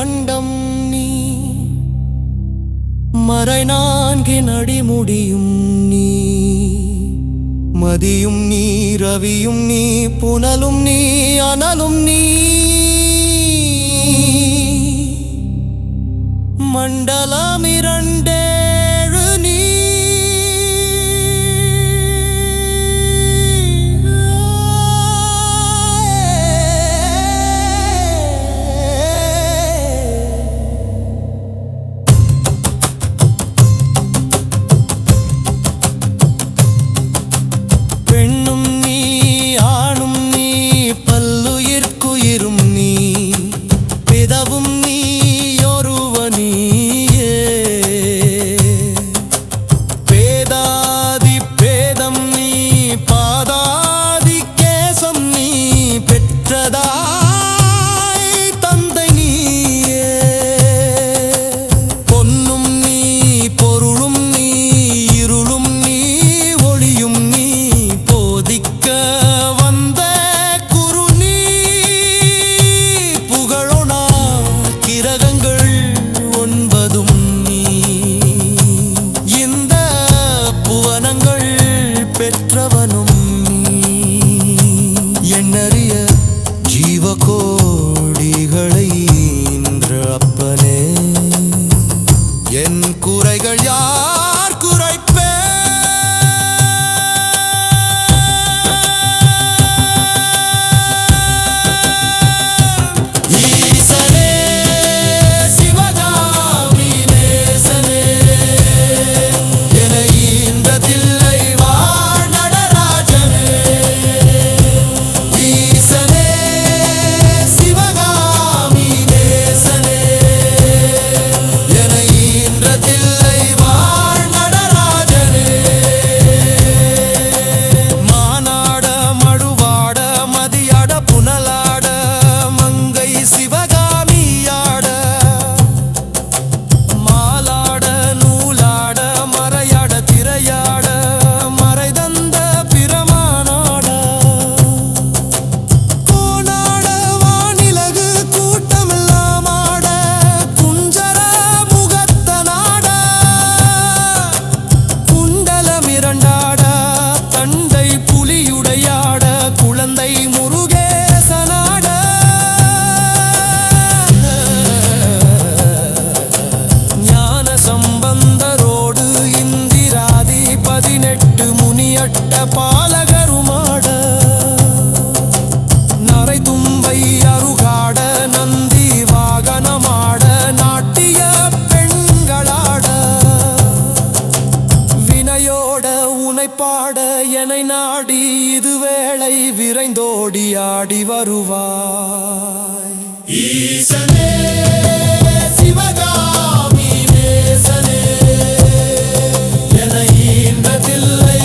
அண்டம் நீ மறை நான்கின் அடிமுடியும் நீ மதியும் நீ ரவியும் நீ புனலும் நீ அனலும் நீ மண்டலம் இரண்டேழு நீ பெண்ணும் நீ ஆணும் நீ பல்லுயிர்க்குயிரும் நீ பிதவும் நீ பெற்றவனும் எண்ணறிய ஜீவகோடிகளை இன்று அப்பனே என் குறைகள் யார் குறைப்பே ஈசனே சிவகாமி நேசனே என இந்த தில்லை பாலகருமாட நரை தும்பை அருகாட நந்தி வாகனமாட நாட்டிய பெண்களாட வினையோட உனைப்பாட எனை நாடி இதுவேளை விரைந்தோடி ஆடி வருவாய் ஈசனே சிவகாமி நேசனே என இந்த தில்லை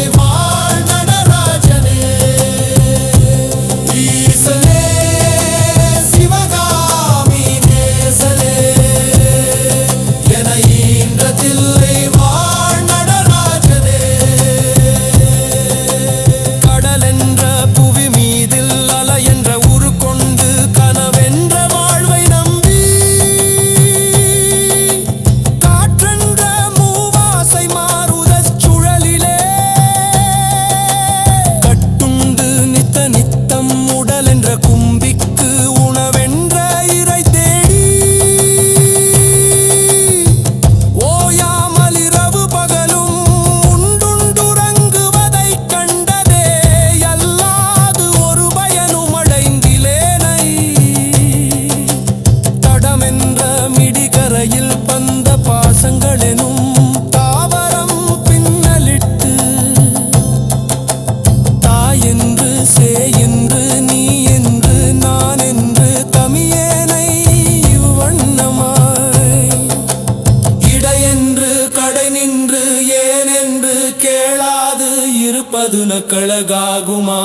இருப்பது நக்கழகாகுமா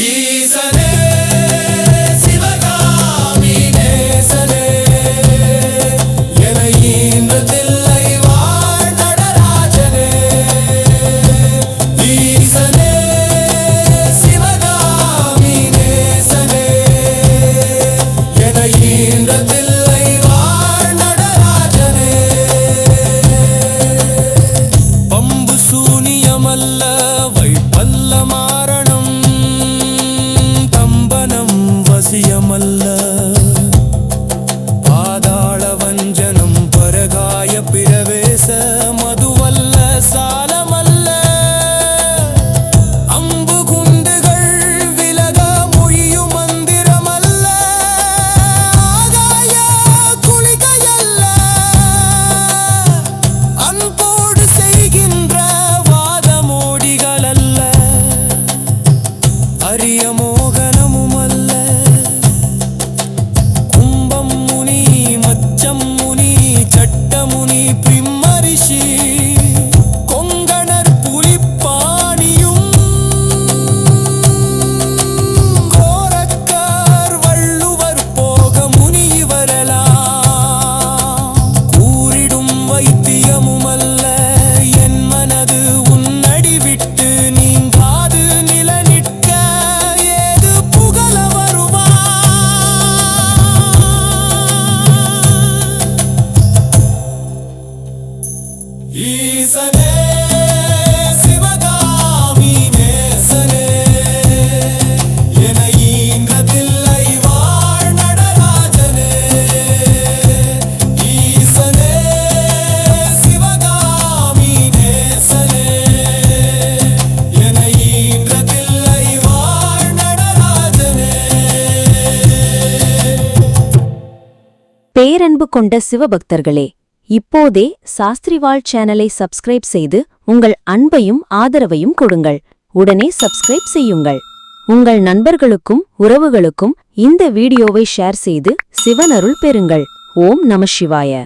ஈசனே சிவகாமி நேசனே என இந்த தில்லை வாழ் நடராஜனே ஈசனே சிவகாமி நேசனே என இந்த தில்லை அன்பு கொண்ட சிவபக்தர்களே, இப்போதே சாஸ்திரிவாள் சேனலை சப்ஸ்கிரைப் செய்து உங்கள் அன்பையும் ஆதரவையும் கொடுங்கள். உடனே சப்ஸ்கிரைப் செய்யுங்கள். உங்கள் நண்பர்களுக்கும் உறவுகளுக்கும் இந்த வீடியோவை ஷேர் செய்து சிவனருள் பெறுங்கள். ஓம் நம சிவாய.